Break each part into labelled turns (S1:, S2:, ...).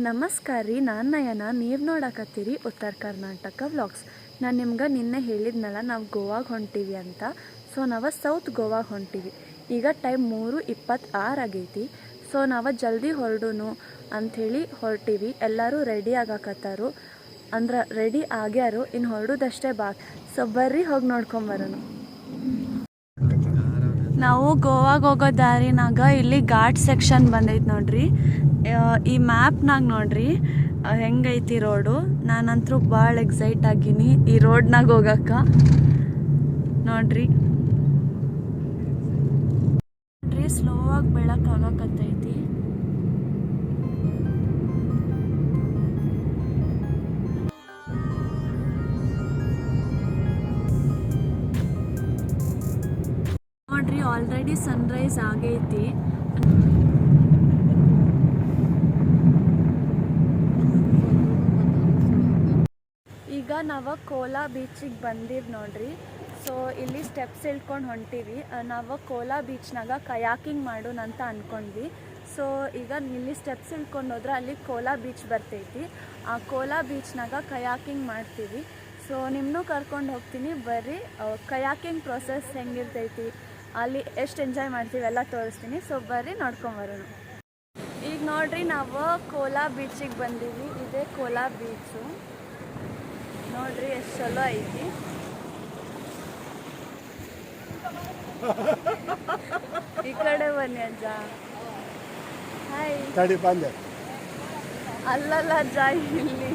S1: ನಮಸ್ಕಾರ ರೀ, ನಾನು ನಯನ. ನೀವು ನೋಡಕತ್ತೀರಿ ಉತ್ತರ ಕರ್ನಾಟಕ ವ್ಲಾಗ್ಸ್. ನಾನು ನಿಮ್ಗೆ ನಿನ್ನೆ ಹೇಳಿದ್ನಲ್ಲ, ನಾವು ಗೋವಾಗೆ ಹೊಂಟೀವಿ ಅಂತ. ಸೊ ನಾವು ಸೌತ್ ಗೋವಾಗೆ ಹೊಂಟೀವಿ. ಈಗ ಟೈಮ್ 3:26 ಆಗೈತಿ. ಸೊ ನಾವು ಜಲ್ದಿ ಹೊರಡೋನು ಅಂಥೇಳಿ ಹೊರಟೀವಿ. ಎಲ್ಲರೂ ರೆಡಿ ಆಗಾಕತ್ತಾರು, ಅಂದ್ರೆ ರೆಡಿ ಆಗ್ಯಾರು, ಇನ್ನು ಹೊರಡೋದಷ್ಟೇ ಬಾಕಿ. ಸೊ ಬರ್ರಿ ಹೋಗಿ ನೋಡ್ಕೊಂಬರೋನು. ನಾವು ಗೋವಾಗೆ ಹೋಗೋ ದಾರಿನಾಗ ಇಲ್ಲಿ ಘಾಟ್ ಸೆಕ್ಷನ್ ಬಂದೈತೆ ನೋಡ್ರಿ. ಈ ಮ್ಯಾಪ್ನಾಗ ನೋಡ್ರಿ ಹೆಂಗೈತಿ ರೋಡು. ನಾನಂತರೂ ಭಾಳ ಎಕ್ಸೈಟ್ ಆಗೀನಿ ಈ ರೋಡ್ನಾಗ ಹೋಗಕ್ಕೆ. ನೋಡ್ರಿ ಸ್ಲೋ ಆಗಿ ಬೆಳಕಾಗಕತ್ತೈತಿ. ನೋಡ್ರಿ ಆಲ್ರೆಡಿ ಸನ್ರೈಸ್ ಆಗೈತಿ. ಈಗ ನಾವು ಕೋಲಾ ಬೀಚಿಗೆ ಬಂದೀವಿ ನೋಡ್ರಿ. ಸೊ ಇಲ್ಲಿ ಸ್ಟೆಪ್ಸ್ ಇಳ್ಕೊಂಡು ಹೊಂಟೀವಿ. ನಾವು ಕೋಲಾ ಬೀಚ್ನಾಗ ಕಯಾಕಿಂಗ್ ಮಾಡೋಣ ಅಂತ ಅಂದ್ಕೊಂಡ್ವಿ. ಸೊ ಈಗ ಇಲ್ಲಿ ಸ್ಟೆಪ್ಸ್ ಇಳ್ಕೊಂಡು ಹೋದ್ರೆ ಅಲ್ಲಿ ಕೋಲಾ ಬೀಚ್ ಬರ್ತೈತಿ. ಆ ಕೋಲಾ ಬೀಚ್ನಾಗ ಕಯಾಕಿಂಗ್ ಮಾಡ್ತೀವಿ. ಸೊ ನಿಮ್ಮನ್ನೂ ಕರ್ಕೊಂಡು ಹೋಗ್ತೀನಿ, ಬರ್ರಿ. ಕಯಾಕಿಂಗ್ ಪ್ರೊಸೆಸ್ ಹೆಂಗಿರ್ತೈತಿ, ಅಲ್ಲಿ ಎಷ್ಟು ಎಂಜಾಯ್ ಮಾಡ್ತೀವಿ ಎಲ್ಲ ತೋರಿಸ್ತೀನಿ. ಸೊ ಬರ್ರಿ ನೋಡ್ಕೊಂಬರೋಣ. ಈಗ ನೋಡ್ರಿ ನಾವು ಕೋಲಾ ಬೀಚಿಗೆ ಬಂದೀವಿ. ಇದೇ ಕೋಲಾ ಬೀಚು. ನೋಡ್ರಿ ಎಷ್ಟು ಚಲೋ ಐತಿ. ಈ ಕಡೆ ಬನ್ನಿ ಅಜ್ಜ. ಹಾಯ್. ಅಲ್ಲಲ್ಲ ಅಜ್ಜ, ಇಲ್ಲಿ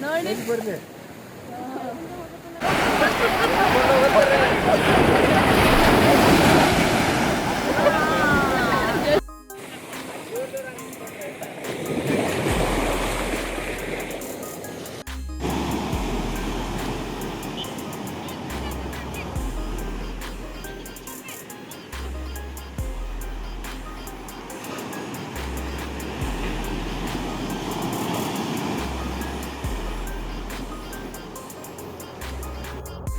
S1: ನೋಡಿ.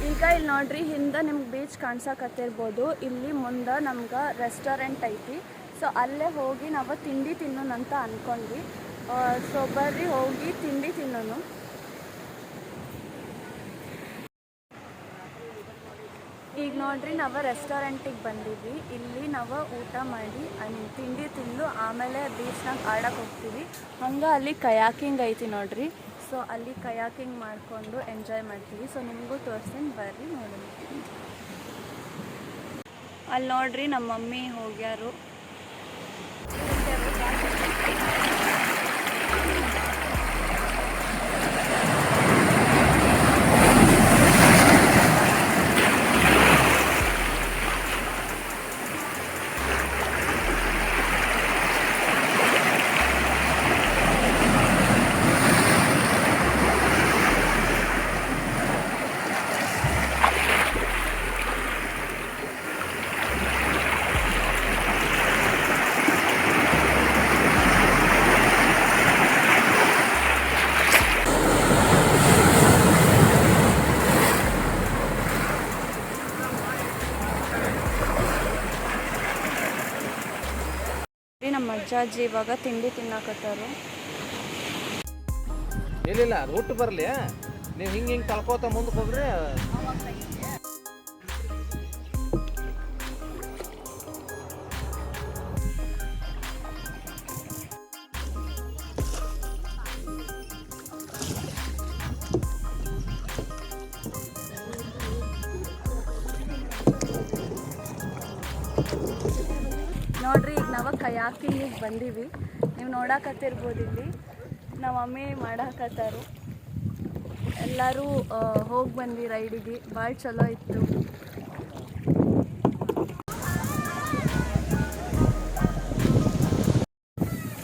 S1: ಈಗ ಇಲ್ಲಿ ನೋಡ್ರಿ ಹಿಂದೆ ನಿಮ್ಗೆ ಬೀಚ್ ಕಾಣ್ಸಕತ್ತಿರ್ಬೋದು. ಇಲ್ಲಿ ಮುಂದೆ ನಮ್ಗೆ ರೆಸ್ಟೋರೆಂಟ್ ಐತಿ. ಸೊ ಅಲ್ಲೇ ಹೋಗಿ ನಾವು ತಿಂಡಿ ತಿನ್ನೋಣ ಅಂತ ಅಂದ್ಕೊಂಡ್ವಿ. ಸೊ ಬರ್ರಿ ಹೋಗಿ ತಿಂಡಿ ತಿನ್ನೋನು. ಈಗ ನೋಡ್ರಿ ನಾವು ರೆಸ್ಟೋರೆಂಟಿಗೆ ಬಂದಿದ್ವಿ. ಇಲ್ಲಿ ನಾವು ಊಟ ಮಾಡಿ ತಿಂಡಿ ತಿಂದು ಆಮೇಲೆ ಬೀಚ್ನಾಗ ಆಡಕ್ಕೆ ಹೋಗ್ತೀವಿ. ಹಂಗೆ ಅಲ್ಲಿ ಕಯಾಕಿಂಗ್ ಐತಿ ನೋಡ್ರಿ. ಸೊ ಅಲ್ಲಿ ಕಯಾಕಿಂಗ್ ಮಾಡಿಕೊಂಡು ಎಂಜಾಯ್ ಮಾಡ್ತೀವಿ. ಸೊ ನಿಮಗೂ ತೋರಿಸ್ತೀನಿ, ಬರ್ರಿ ನೋಡೋಣ. ಅಲ್ಲಿ ನೋಡ್ರಿ ನಮ್ಮ ಮಮ್ಮಿ ಹೋಗ್ಯಾರು. ನಮ್ಮ ಅಜ್ಜಾಜಿ ಇವಾಗ ತಿಂಡಿ ತಿನ್ನಾಕತ್ತಾರು.
S2: ಇಲ್ಲ ರೂಟ್ ಬರಲಿ, ನೀವು ಹಿಂಗೆ ಕಳ್ಕೋತ ಮುಂದಕ್ಕೆ ಹೋಗ್ರಿ.
S1: ನೋಡ್ರಿ ಈಗ ನಾವು ಕಯಾಕಿಂಗಿಗೆ ಬಂದೀವಿ. ನೀವು ನೋಡಕತ್ತಿರ್ಬೋದು, ಇಲ್ಲಿ ನಮ್ಮ ಮಮ್ಮಿ ಮಾಡಾಕತ್ತಾರು. ಎಲ್ಲರೂ ಹೋಗಿ ಬಂದ್ವಿ ರೈಡಿಗೆ. ಭಾಳ ಚಲೋ ಇತ್ತು.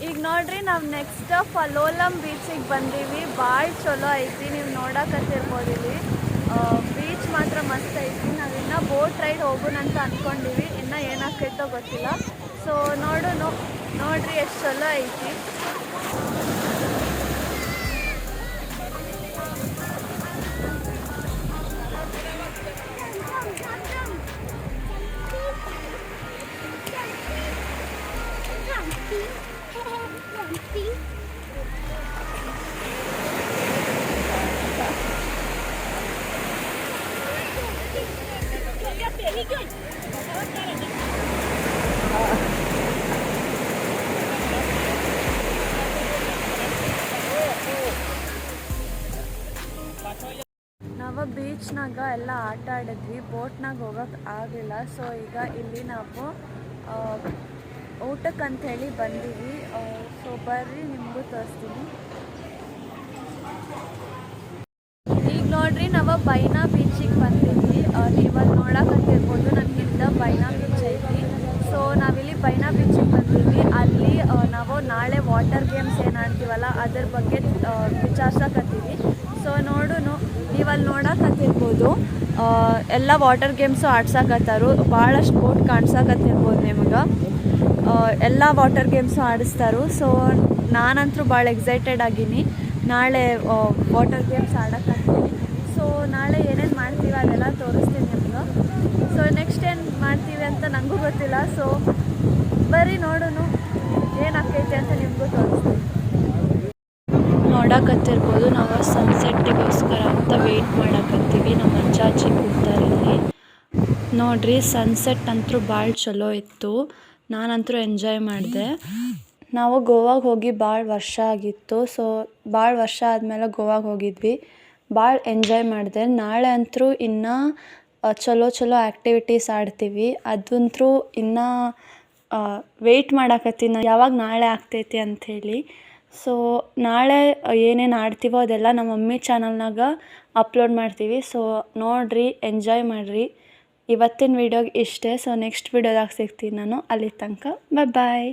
S1: ಈಗ ನೋಡ್ರಿ ನಾವು ನೆಕ್ಸ್ಟ್ ಫಲೋಲಂ ಬೀಚಿಗೆ ಬಂದೀವಿ. ಭಾಳ ಚಲೋ ಐತಿ. ನೀವು ನೋಡಕತ್ತಿರ್ಬೋದು, ಇಲ್ಲಿ ಬೀಚ್ ಮಾತ್ರ ಮಸ್ತ್ ಐತಿ. ನಾವಿನ್ನು ಬೋಟ್ ರೈಡ್ ಹೋಗೋಣ ಅಂತ ಅಂದ್ಕೊಂಡಿವಿ. ಇನ್ನೂ ಏನಾಗ್ತೈತೋ ಗೊತ್ತಿಲ್ಲ. ಸೊ ನೋಡ್ರಿ ಎಷ್ಟು ಚಲೋ ಐತಿ. ಬೀಚ್ನಾಗ ಎಲ್ಲ ಆಟ ಆಡಿದ್ವಿ, ಬೋಟ್ನಾಗ ಹೋಗೋಕೆ ಆಗಲಿಲ್ಲ. ಸೊ ಈಗ ಇಲ್ಲಿ ನಾವು ಊಟಕ್ಕಂಥೇಳಿ ಬಂದೀವಿ. ಸೊ ಬರ್ರಿ ನಿಮಗೂ ತೋರಿಸ್ತೀನಿ. ಈಗ ನೋಡ್ರಿ ನಾವು ಬೈನಾ ಬೀಚಿಗೆ ಬಂದೀವಿ. ನೀವು ಅಲ್ಲಿ ನೋಡಕತ್ತಿರ್ಬೋದು, ನನ್ನ ಹಿಂದೆ ಬೈನಾ ಬೀಚ್ ಐತಿ. ಸೊ ನಾವಿಲ್ಲಿ ಬೈನಾ ಬೀಚಿಗೆ ಬಂದೀವಿ. ಅಲ್ಲಿ ನಾವು ನಾಳೆ ವಾಟರ್ ಗೇಮ್ಸ್ ಏನು ಆಡ್ತೀವಲ್ಲ ಅದ್ರ ಬಗ್ಗೆ ವಿಚಾರಿಸಕತ್ತೀವಿ. ಸೊ ನೋಡೋಣ, ನೀವು ಅಲ್ಲಿ ನೋಡಕತ್ತಿರ್ಬೋದು ಎಲ್ಲ ವಾಟರ್ ಗೇಮ್ಸು ಆಡ್ಸಕತ್ತಾರು. ಭಾಳಷ್ಟು ಬೋಟ್ ಕಾಣ್ಸಕತ್ತಿರ್ಬೋದು ನಿಮ್ಗೆ. ಎಲ್ಲ ವಾಟರ್ ಗೇಮ್ಸು ಆಡಿಸ್ತಾರು. ಸೊ ನಾನಂತರೂ ಭಾಳ ಎಕ್ಸೈಟೆಡ್ ಆಗೀನಿ ನಾಳೆ ವಾಟರ್ ಗೇಮ್ಸ್ ಆಡೋಕ್ಕಂತೀನಿ. ಸೊ ನಾಳೆ ಏನೇನು ಮಾಡ್ತೀವಿ ಅದೆಲ್ಲ ತೋರಿಸ್ತೀನಿ ನಿಮ್ಗೆ. ಸೊ ನೆಕ್ಸ್ಟ್ ಏನು ಮಾಡ್ತೀವಿ ಅಂತ ನನಗೂ ಗೊತ್ತಿಲ್ಲ. ಸೊ ಬರೀ ನೋಡೋಣ ಏನಾಗ್ತೈತೆ ಅಂತ ನಿಮಗೂ ತೋರಿಸ್ತೀನಿ. ನೋಡಕತ್ತಿರ್ಬೋದು ನಾವು ಸನ್ಸೆಟ್ಟಿಗೋಸ್ಕರ ಅಂತ ವೆಯ್ಟ್ ಮಾಡಕತ್ತೀವಿ. ನಮ್ಮ ಅಜ್ಜಾಜಿ ಕೂತಾರೆ ಇಲ್ಲಿ. ನೋಡ್ರಿ ಸನ್ಸೆಟ್ ಅಂತೂ ಭಾಳ ಚಲೋ ಇತ್ತು. ನಾನಂತೂ ಎಂಜಾಯ್ ಮಾಡಿದೆ. ನಾವು ಗೋವಾಗೆ ಹೋಗಿ ಭಾಳ ವರ್ಷ ಆಗಿತ್ತು. ಸೊ ಭಾಳ ವರ್ಷ ಆದಮೇಲೆ ಗೋವಾಗೆ ಹೋಗಿದ್ವಿ. ಭಾಳ ಎಂಜಾಯ್ ಮಾಡಿದೆ. ನಾಳೆ ಅಂತೂ ಇನ್ನೂ ಚಲೋ ಆ್ಯಕ್ಟಿವಿಟೀಸ್ ಆಡ್ತೀವಿ. ಅದಂತೂ ಇನ್ನೂ ವೆಯ್ಟ್ ಮಾಡಕತ್ತೀನಿ ಯಾವಾಗ ನಾಳೆ ಆಗ್ತೈತಿ ಅಂಥೇಳಿ. ಸೊ ನಾಳೆ ಏನೇನು ಆಡ್ತೀವೋ ಅದೆಲ್ಲ ನಮ್ಮ ಮಮ್ಮಿ ಚಾನಲ್ನಾಗ ಅಪ್ಲೋಡ್ ಮಾಡ್ತೀವಿ. ಸೊ ನೋಡಿರಿ, ಎಂಜಾಯ್ ಮಾಡಿರಿ. ಇವತ್ತಿನ ವೀಡಿಯೋಗೆ ಇಷ್ಟೇ. ಸೊ ನೆಕ್ಸ್ಟ್ ವೀಡಿಯೋದಾಗ ಸಿಗ್ತೀನಿ ನಾನು. ಅಲ್ಲಿ ತನಕ ಬಾಯ್.